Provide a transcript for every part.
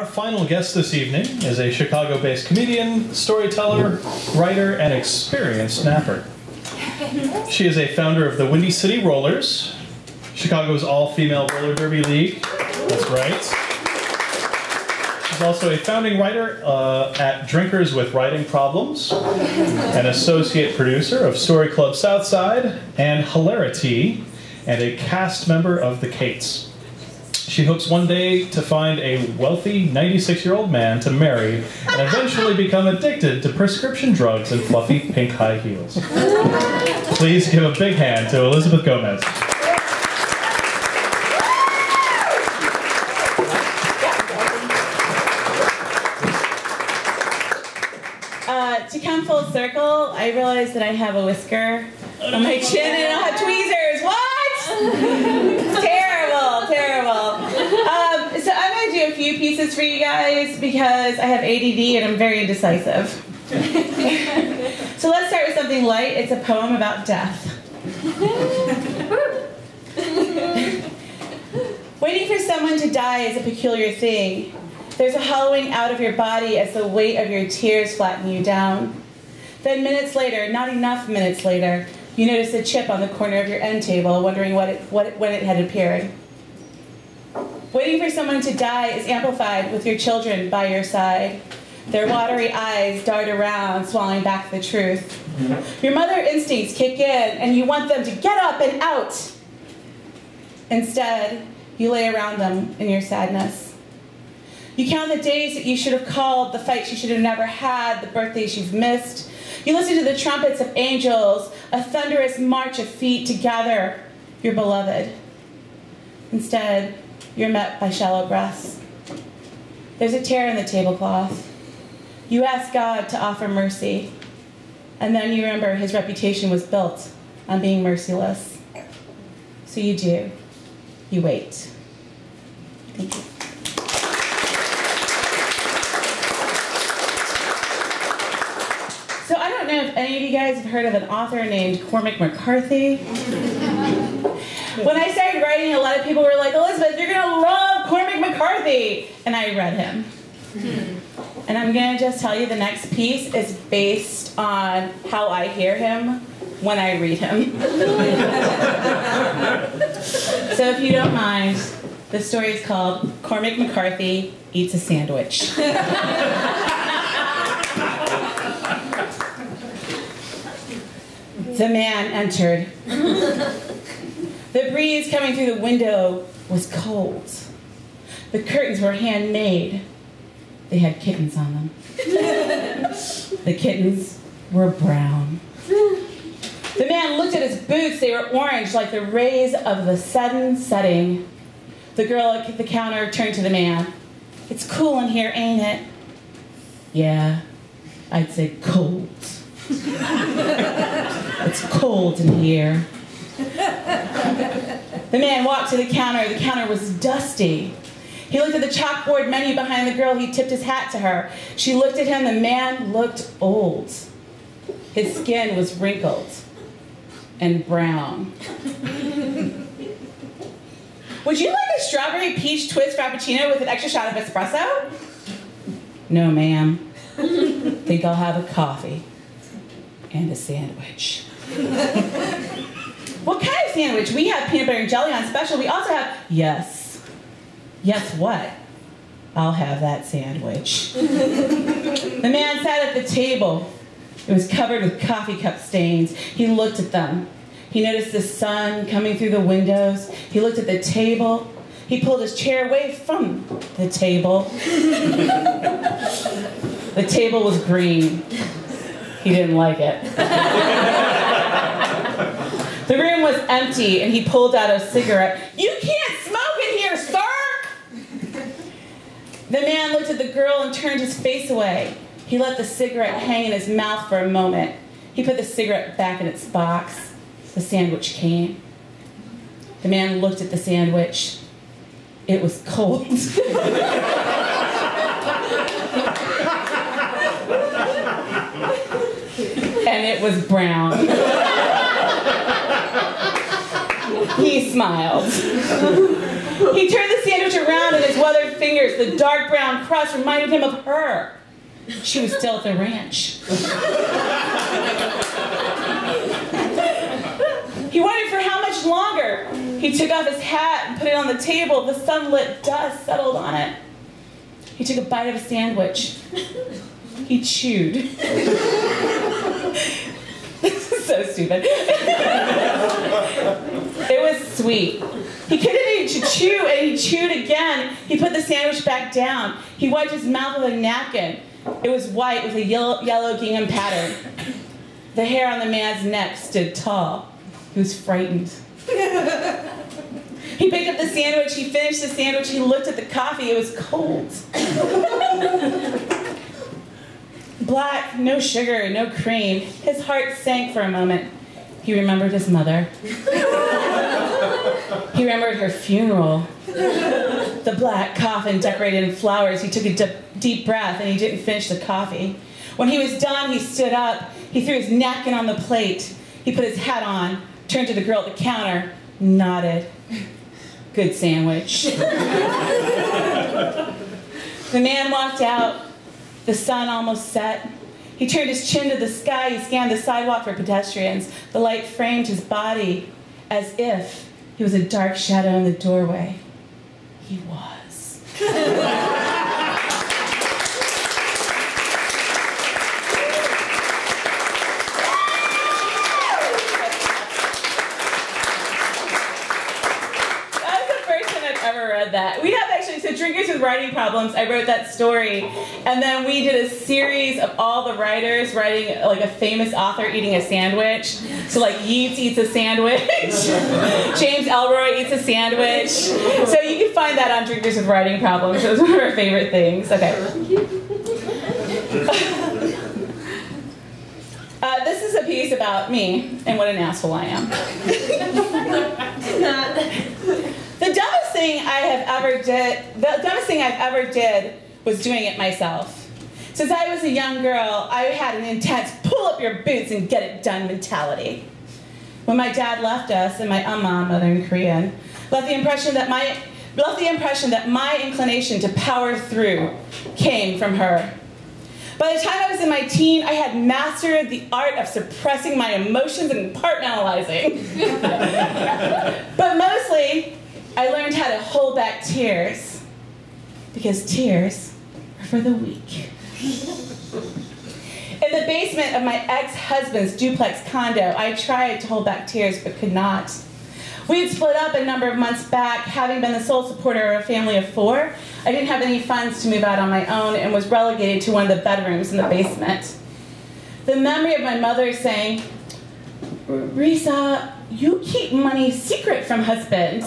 Our final guest this evening is a Chicago-based comedian, storyteller, writer, and experienced snapper. She is a founder of the Windy City Rollers, Chicago's all-female roller derby league. That's right. She's also a founding writer at Drinkers with Writing Problems, an associate producer of Story Club Southside and Hilarity, and a cast member of The Kates. She hopes one day to find a wealthy 96-year-old man to marry and eventually become addicted to prescription drugs and fluffy pink high heels. Please give a big hand to Elizabeth Gomez. To come full circle, I realized that I have a whisker on my chin and I don't have tweezers. What? Terrible, terrible. So I'm going to do a few pieces for you guys because I have ADD and I'm very indecisive. So let's start with something light. It's a poem about death. Waiting for someone to die is a peculiar thing. There's a hollowing out of your body as the weight of your tears flatten you down. Then minutes later, not enough minutes later, you notice a chip on the corner of your end table, wondering when it had appeared. Waiting for someone to die is amplified with your children by your side. Their watery eyes dart around, swallowing back the truth. Your mother instincts kick in, and you want them to get up and out. Instead, you lay around them in your sadness. You count the days that you should have called, the fights you should have never had, the birthdays you've missed. You listen to the trumpets of angels, a thunderous march of feet to gather your beloved. Instead, you're met by shallow breaths. There's a tear in the tablecloth. You ask God to offer mercy, and then you remember his reputation was built on being merciless. So you do. You wait. Thank you. So I don't know if any of you guys have heard of an author named Cormac McCarthy. When I started writing, a lot of people were like, Elizabeth, you're going to love Cormac McCarthy. And I read him. And I'm going to just tell you the next piece is based on how I hear him when I read him. So if you don't mind, the story is called Cormac McCarthy Eats a Sandwich. The man entered. The breeze coming through the window was cold. The curtains were handmade. They had kittens on them. The kittens were brown. The man looked at his boots. They were orange like the rays of the sun setting. The girl at the counter turned to the man. It's cool in here, ain't it? Yeah, I'd say cold. It's cold in here. The man walked to the counter. The counter was dusty. He looked at the chalkboard menu behind the girl. He tipped his hat to her. She looked at him. The man looked old. His skin was wrinkled and brown. Would you like a strawberry peach twist frappuccino with an extra shot of espresso? No, ma'am. Think I'll have a coffee and a sandwich. What kind of sandwich? We have peanut butter and jelly on special. We also have, yes. Yes, what? I'll have that sandwich. The man sat at the table. It was covered with coffee cup stains. He looked at them. He noticed the sun coming through the windows. He looked at the table. He pulled his chair away from the table. The table was green. He didn't like it. The room was empty, and he pulled out a cigarette. You can't smoke in here, sir! The man looked at the girl and turned his face away. He let the cigarette hang in his mouth for a moment. He put the cigarette back in its box. The sandwich came. The man looked at the sandwich. It was cold. And it was brown. He smiled. He turned the sandwich around in his weathered fingers. The dark brown crust reminded him of her. She was still at the ranch. He wondered for how much longer. He took off his hat and put it on the table. The sunlit dust settled on it. He took a bite of a sandwich. He chewed. This is so stupid. It was sweet. He continued to chew, and he chewed again. He put the sandwich back down. He wiped his mouth with a napkin. It was white with a yellow gingham pattern. The hair on the man's neck stood tall. He was frightened. He picked up the sandwich. He finished the sandwich. He looked at the coffee. It was cold. Black, no sugar, no cream. His heart sank for a moment. He remembered his mother. He remembered her funeral. The black coffin decorated in flowers. He took a deep breath, and he didn't finish the coffee. When he was done, he stood up. He threw his napkin on the plate. He put his hat on, turned to the girl at the counter, nodded. Good sandwich. The man walked out. The sun almost set. He turned his chin to the sky. He scanned the sidewalk for pedestrians. The light framed his body as if he was a dark shadow in the doorway. He was. That. We have actually, so Drinkers with Writing Problems, I wrote that story, and then we did a series of all the writers writing like a famous author eating a sandwich. So like Yeats eats a sandwich, James Elroy eats a sandwich. So you can find that on Drinkers with Writing Problems. It was one of our favorite things. Okay. This is a piece about me and what an asshole I am. The dumbest thing I've ever did was doing it myself. Since I was a young girl, I had an intense pull up your boots and get it done mentality. When my dad left us, and my mother in Korean, left the impression that my inclination to power through came from her. By the time I was in my teen, I had mastered the art of suppressing my emotions and compartmentalizing. But mostly, I learned how to hold back tears, because tears are for the weak. In the basement of my ex-husband's duplex condo, I tried to hold back tears but could not. We had split up a number of months back. Having been the sole supporter of a family of 4, I didn't have any funds to move out on my own and was relegated to one of the bedrooms in the basement. The memory of my mother saying, "Risa, you keep money secret from husband.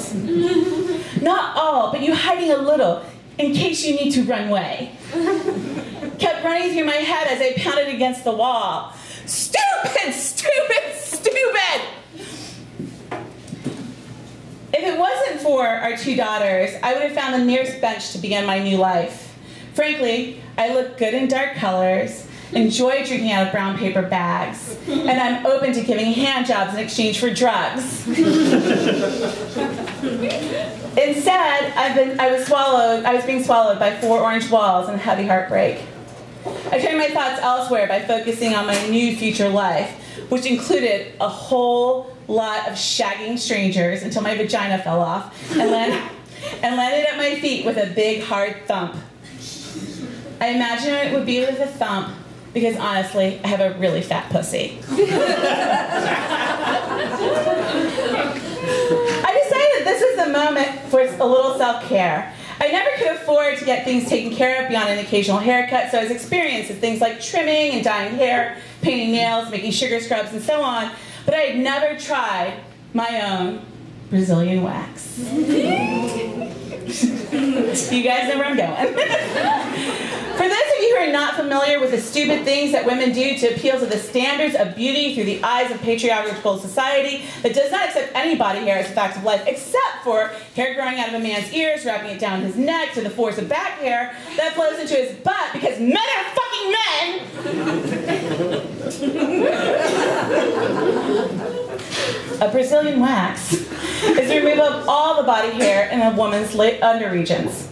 Not all, but you hiding a little in case you need to run away," kept running through my head as I pounded against the wall. Stupid, stupid, stupid! If it wasn't for our 2 daughters, I would have found the nearest bench to begin my new life. Frankly, I look good in dark colors, enjoy drinking out of brown paper bags, and I'm open to giving hand jobs in exchange for drugs. Instead, I was being swallowed by 4 orange walls and heavy heartbreak. I turned my thoughts elsewhere by focusing on my new future life, which included a whole lot of shagging strangers until my vagina fell off and landed at my feet with a big, hard thump. I imagine it would be with a thump because, honestly, I have a really fat pussy. I decided this was the moment for a little self-care. I never could afford to get things taken care of beyond an occasional haircut, so I was experienced in things like trimming and dyeing hair, painting nails, making sugar scrubs, and so on, but I had never tried my own Brazilian wax. You guys know where I'm going. For those of you who are not familiar with the stupid things that women do to appeal to the standards of beauty through the eyes of patriarchal society that does not accept any body hair as a fact of life, except for hair growing out of a man's ears, wrapping it down his neck to the force of back hair that flows into his butt because men are fucking men! A Brazilian wax is the removal of all the body hair in a woman's underregions.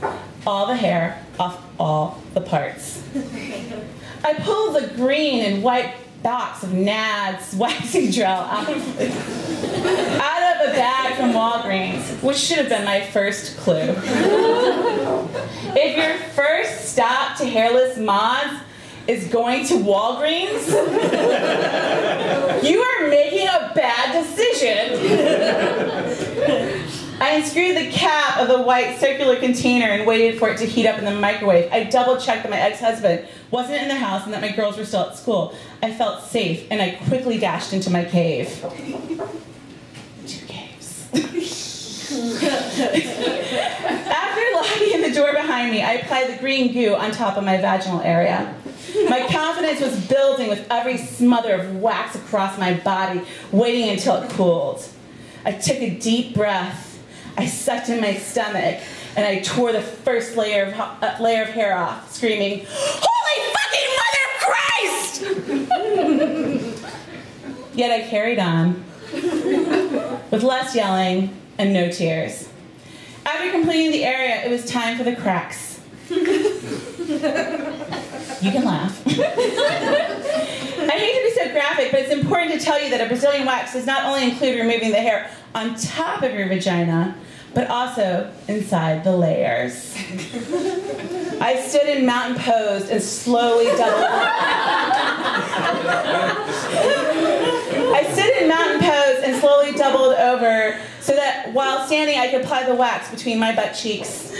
All the hair off all the parts. I pulled the green and white box of Nads waxing gel out of a bag from Walgreens, which should have been my first clue. If your first stop to hairless mods is going to Walgreens, you are making a bad decision. I unscrewed the cap of the white circular container and waited for it to heat up in the microwave. I double-checked that my ex-husband wasn't in the house and that my girls were still at school. I felt safe, and I quickly dashed into my cave. 2 caves. After locking the door behind me, I applied the green goo on top of my vaginal area. My confidence was building with every smother of wax across my body, waiting until it cooled. I took a deep breath. I sucked in my stomach, and I tore the first layer of hair off, screaming, "Holy fucking Mother of Christ!" Yet I carried on, with less yelling and no tears. After completing the area, it was time for the cracks. You can laugh. I hate to be so graphic, but it's important to tell you that a Brazilian wax does not only include removing the hair on top of your vagina, but also inside the layers. I stood in mountain pose and slowly doubled. Over so that while standing I could apply the wax between my butt cheeks.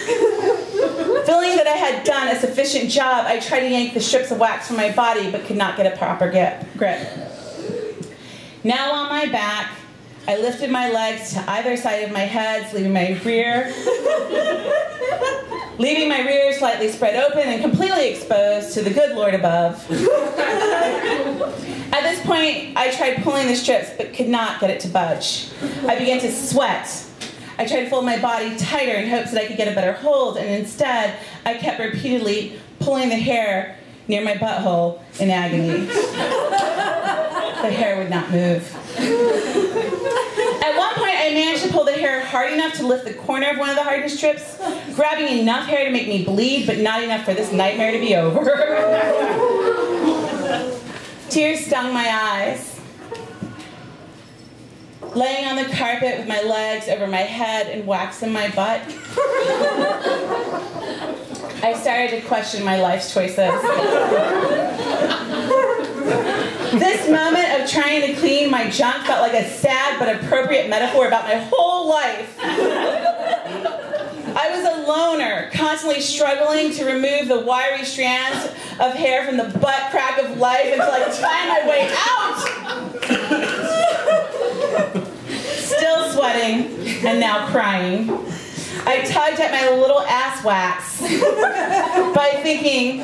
Feeling that I had done a sufficient job, I tried to yank the strips of wax from my body but could not get a proper grip. Now on my back, I lifted my legs to either side of my head, leaving my rear slightly spread open and completely exposed to the good Lord above. At this point, I tried pulling the strips, but could not get it to budge. I began to sweat. I tried to fold my body tighter in hopes that I could get a better hold, and instead, I kept repeatedly pulling the hair near my butthole in agony. The hair would not move. At one point, I managed to pull the hair hard enough to lift the corner of one of the hardened strips, grabbing enough hair to make me bleed, but not enough for this nightmare to be over. Tears stung my eyes. Laying on the carpet with my legs over my head and wax in my butt, I started to question my life's choices. This moment of trying to clean my junk felt like a sad but appropriate metaphor about my whole life. I was a loner, constantly struggling to remove the wiry strands of hair from the butt crack of life until I could find my way out. Still sweating, and now crying. I tugged at my little ass wax by thinking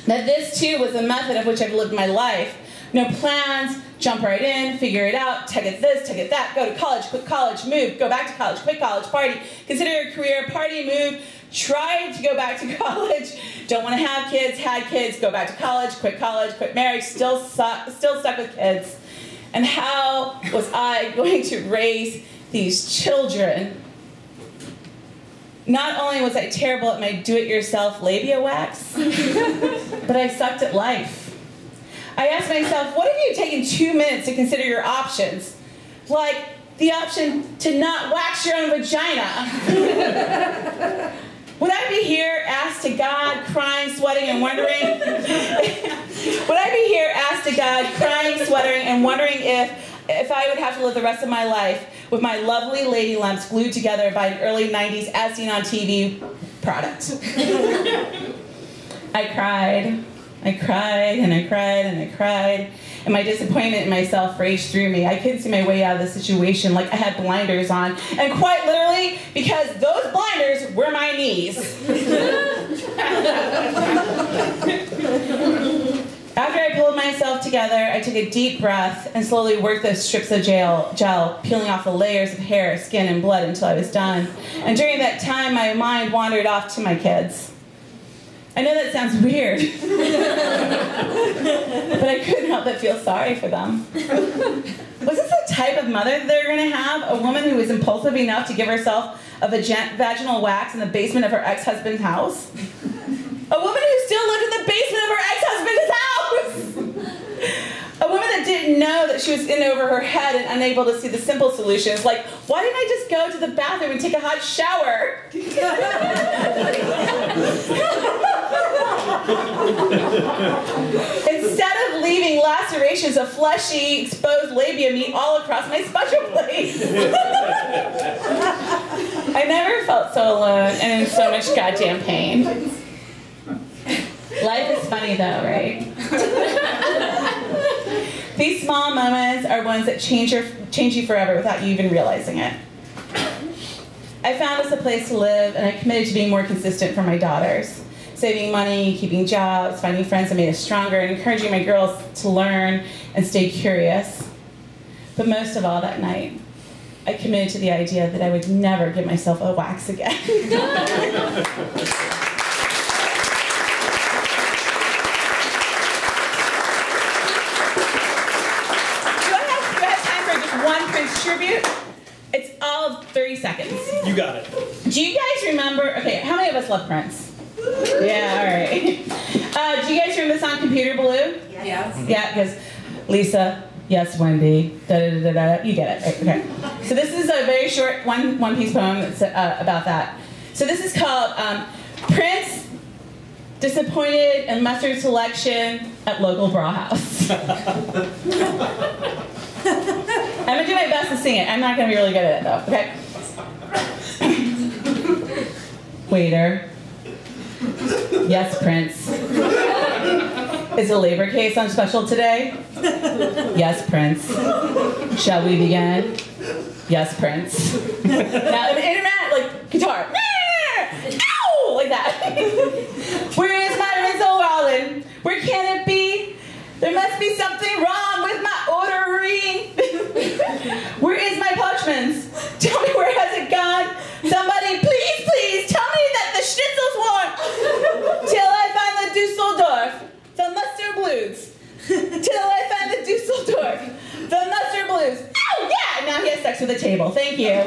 that this too was the method of which I've lived my life. No plans, jump right in, figure it out, tug at this, tug at that, go to college, quit college, move, go back to college, quit college, party, consider your career, party, move, try to go back to college, don't want to have kids, had kids, go back to college, quit marriage, still stuck with kids. And how was I going to raise these children? Not only was I terrible at my do-it-yourself labia wax, but I sucked at life. I asked myself, what if you had taken 2 minutes to consider your options? Like the option to not wax your own vagina. Would I be here asked to God, crying, sweating, and wondering? Would I be here asked to God, crying, sweating, and wondering if I would have to live the rest of my life with my lovely lady lumps glued together by an early 90s as seen on TV product? I cried. I cried and I cried and I cried, and my disappointment in myself raged through me. I couldn't see my way out of the situation, like I had blinders on, and quite literally, because those blinders were my knees. together, I took a deep breath and slowly worked those strips of gel, peeling off the layers of hair, skin, and blood until I was done. And during that time, my mind wandered off to my kids. I know that sounds weird, but I couldn't help but feel sorry for them. Was this the type of mother that they're going to have? A woman who was impulsive enough to give herself a vaginal wax in the basement of her ex-husband's house? A woman who still lived in the basement of her ex-husband's house! A woman that didn't know that she was in over her head and unable to see the simple solutions, like, why didn't I just go to the bathroom and take a hot shower? Instead of leaving lacerations of fleshy, exposed labia meat all across my special place. I never felt so alone and in so much goddamn pain. Life is funny though, right? These small moments are ones that change you forever without you even realizing it. I found us a place to live, and I committed to being more consistent for my daughters. Saving money, keeping jobs, finding friends that made us stronger, and encouraging my girls to learn and stay curious. But most of all that night, I committed to the idea that I would never give myself a wax again. Tribute. It's all of 30 seconds. You got it. Do you guys remember? Okay, how many of us love Prince? Yeah, all right. Do you guys remember the song Computer Blue? Yes. Yeah, because Lisa, yes, Wendy, da-da-da-da-da, you get it, right? Okay. So this is a very short one-piece poem that's about that. So this is called Prince Disappointed in Mustard Selection at Local Bra House. I'm going to do my best to sing it. I'm not going to be really good at it, though. Okay? Waiter. Yes, Prince. Is the labor case on special today? Yes, Prince. Shall we begin? Yes, Prince. Now, in the internet, like, guitar. Ow! Like that. Where is my Rizzo Rollin? Where can it be? There must be something wrong with my ordering. Where is my parchments? Tell me, where has it gone? Somebody, please, please, tell me that the schnitzel's warm. Till I find the Dusseldorf, the mustard blues. Till I find the Dusseldorf, the mustard blues. Oh, yeah! Now he has sex with the table. Thank you.